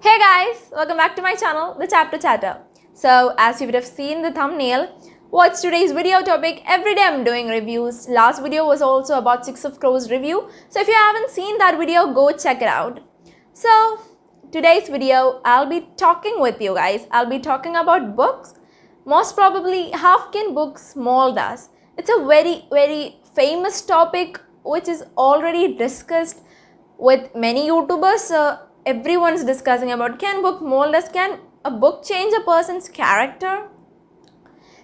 Hey guys, welcome back to my channel, The Chapter Chatter. So as you would have seen the thumbnail, what's today's video topic? Every day I'm doing reviews. Last video was also about Six of Crows review. So if you haven't seen that video, go check it out. So today's video, I'll be talking with you guys. I'll be talking about books. Most probably, how can books mold us? It's a very famous topic which is already discussed with many YouTubers. Everyone's discussing about, can book mold us? Can a book change a person's character?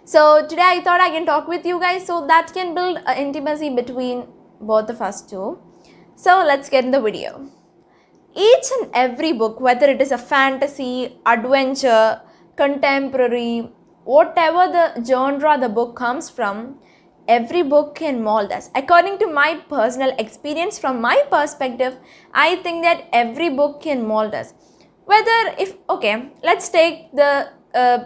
So today I thought I can talk with you guys so that can build an intimacy between both of us too. So let's get in the video. Each and every book, whether it is a fantasy, adventure, contemporary, whatever the genre the book comes from, every book can mold us. According to my personal experience, from my perspective, I think that every book can mold us. Let's take the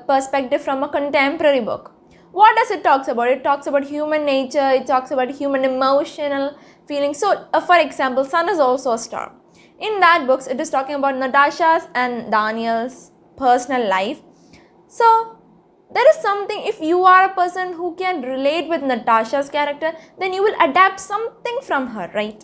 perspective from a contemporary book. What does it talks about? It talks about human nature, it talks about human emotional feelings. So, for example, Sun is also a star. In that books, it is talking about Natasha's and Daniel's personal life. So, there is something, if you are a person who can relate with Natasha's character, then you will adapt something from her, right?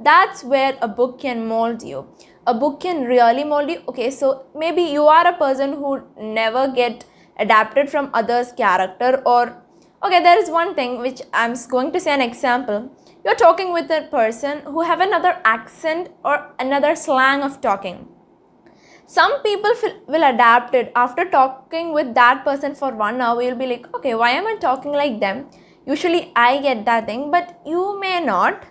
That's where a book can mold you. A book can really mold you. Okay, so maybe you are a person who never get adapted from others' character, or okay, there is one thing which I'm going to say an example. You're talking with a person who have another accent or another slang of talking. Some people will adapt it. After talking with that person for 1 hour, you'll be like, okay, why am I talking like them? Usually I get that thing, but you may not.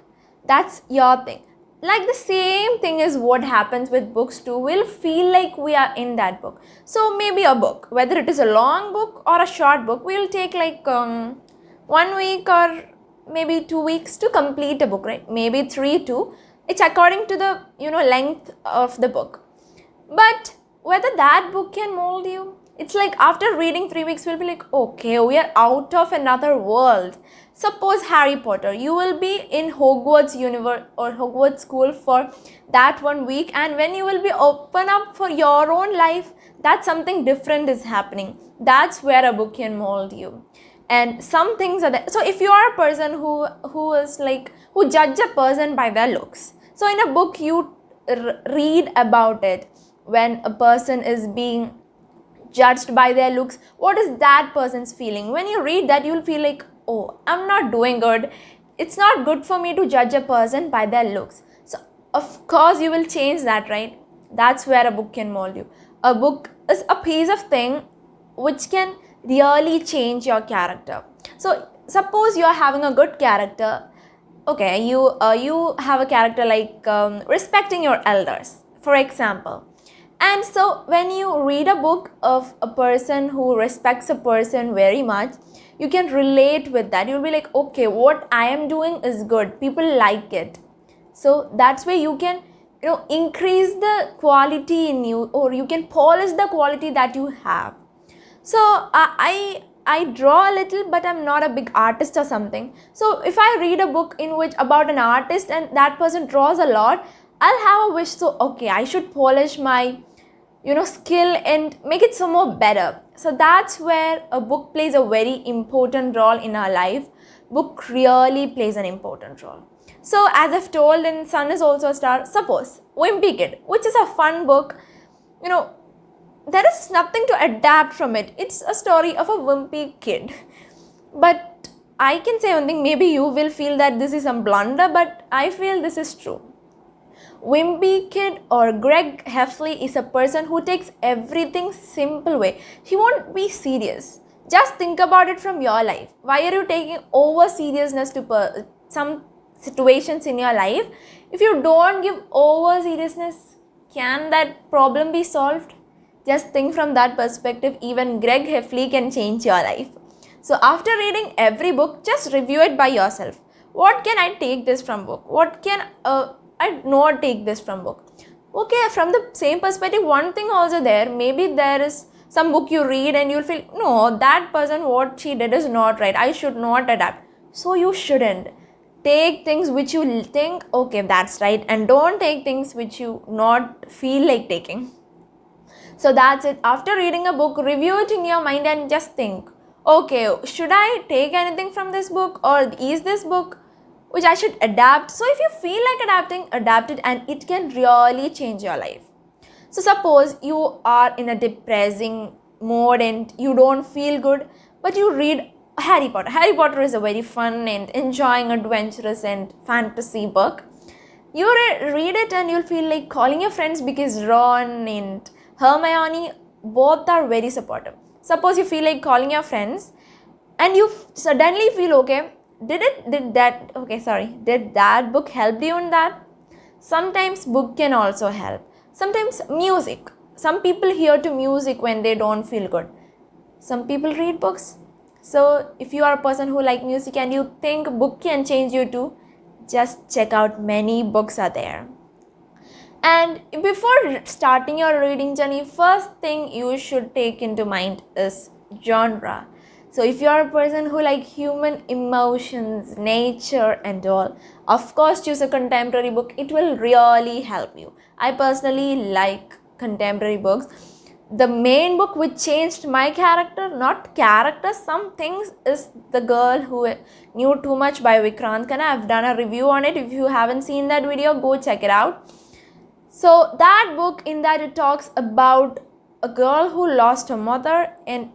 That's your thing. Like the same thing is what happens with books too. We'll feel like we are in that book. So maybe a book, whether it is a long book or a short book, we'll take like 1 week or maybe 2 weeks to complete a book, right? Maybe 3 too. It's according to the length of the book. But whether that book can mold you, it's like after reading 3 weeks, we'll be like, okay, we are out of another world. Suppose Harry Potter, you will be in Hogwarts universe or Hogwarts school for that 1 week, and when you will be open up for your own life, that something different is happening. That's where a book can mold you. And some things are there. So if you are a person who judge a person by their looks, so in a book you read about it. When a person is being judged by their looks, what is that person's feeling? When you read that, you'll feel like, oh, I'm not doing good. It's not good for me to judge a person by their looks. So of course you will change that, right? That's where a book can mold you. A book is a piece of thing which can really change your character. So suppose you're having a good character. Okay, you have a character like respecting your elders, for example. And so when you read a book of a person who respects a person very much, you can relate with that. You'll be like, okay, what I am doing is good. People like it. So that's where you can increase the quality in you, or you can polish the quality that you have. So I draw a little, but I'm not a big artist or something. So if I read a book in which about an artist and that person draws a lot, I'll have a wish. So okay, I should polish my skill and make it some more better. So that's where a book plays a very important role in our life. Book really plays an important role. So as I've told, in Sun is also a star. Suppose Wimpy Kid, which is a fun book, there is nothing to adapt from it. It's a story of a wimpy kid. But I can say one thing, maybe you will feel that this is some blunder, but I feel this is true. Wimpy Kid or Greg Heffley is a person who takes everything simple way. He won't be serious. Just think about it from your life. Why are you taking over seriousness to some situations in your life? If you don't give over seriousness, can that problem be solved? Just think from that perspective. Even Greg Heffley can change your life. So after reading every book, just review it by yourself. What can I take this from book? What can I not take this from book? Okay, from the same perspective, one thing also there, maybe there is some book you read and you'll feel, no, that person, what she did is not right. I should not adapt. So you shouldn't. Take things which you think, okay, that's right, and don't take things which you not feel like taking. So that's it. After reading a book, review it in your mind and just think, okay, should I take anything from this book, or is this book which I should adapt? So if you feel like adapting, adapt it, and it can really change your life. So suppose you are in a depressing mode and you don't feel good, but you read Harry Potter. Harry Potter is a very fun and enjoying, adventurous and fantasy book. You read it and you'll feel like calling your friends because Ron and Hermione both are very supportive. Suppose you feel like calling your friends and you suddenly feel, okay, did that book help you in that? Sometimes book can also help. Sometimes music. Some people hear to music when they don't feel good. Some people read books. So if you are a person who like music and you think book can change you too, just check out, many books are there. And before starting your reading journey, first thing you should take into mind is genre. So if you are a person who like human emotions, nature and all, of course choose a contemporary book. It will really help you. I personally like contemporary books. The main book which changed my character, not character, some things, is The Girl Who Knew Too Much by Vikrant Khanna. I've done a review on it. If you haven't seen that video, go check it out. So that book, in that it talks about a girl who lost her mother, and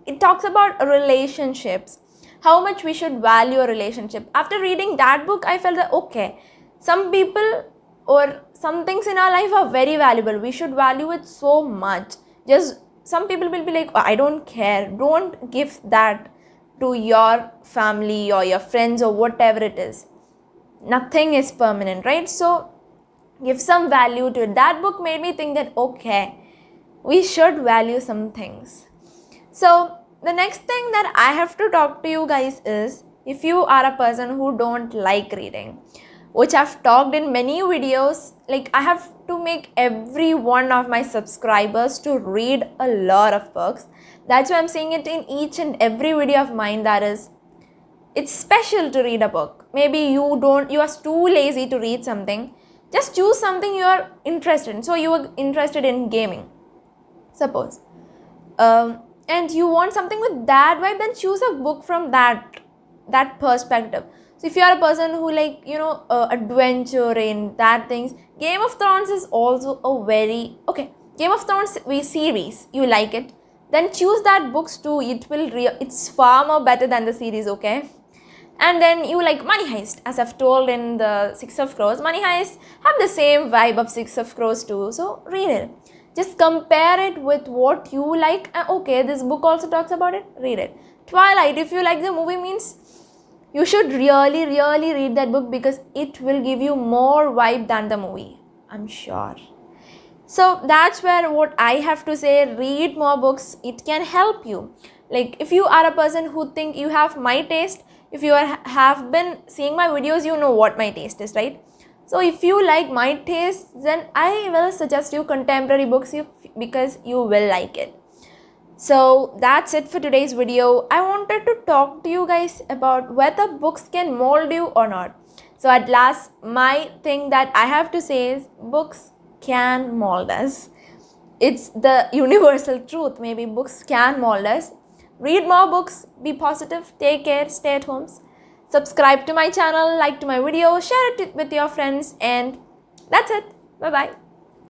it talks about relationships, how much we should value a relationship. After reading that book, I felt that okay, some people or some things in our life are very valuable. We should value it so much. Just some people will be like, oh, I don't care. Don't give that to your family or your friends or whatever it is. Nothing is permanent, right? So give some value to it. That book made me think that okay, we should value some things. So the next thing that I have to talk to you guys is, if you are a person who don't like reading, which I've talked in many videos, like I have to make every one of my subscribers to read a lot of books. That's why I'm saying it in each and every video of mine, that is, it's special to read a book. Maybe you are too lazy to read something. Just choose something you are interested in. So you are interested in gaming, suppose, and you want something with that vibe, then choose a book from that perspective. So if you are a person who like, adventure in that things, Game of Thrones is also a very okay. Game of Thrones series, you like it, then choose that books too. It's far more better than the series, okay? And then you like Money Heist, as I've told in the Six of Crows. Money Heist have the same vibe of Six of Crows too. So read it. Just compare it with what you like. Okay, this book also talks about it. Read it. Twilight, if you like the movie, means you should really, really read that book, because it will give you more vibe than the movie, I'm sure. So that's where what I have to say, read more books. It can help you. Like if you are a person who think you have my taste, if you have been seeing my videos, you know what my taste is, right? So if you like my taste, then I will suggest you contemporary books because you will like it. So that's it for today's video. I wanted to talk to you guys about whether books can mold you or not. So at last, my thing that I have to say is books can mold us. It's the universal truth. Maybe books can mold us. Read more books, be positive, take care, stay at home. Subscribe to my channel, like to my video, share it with your friends, and that's it. Bye-bye.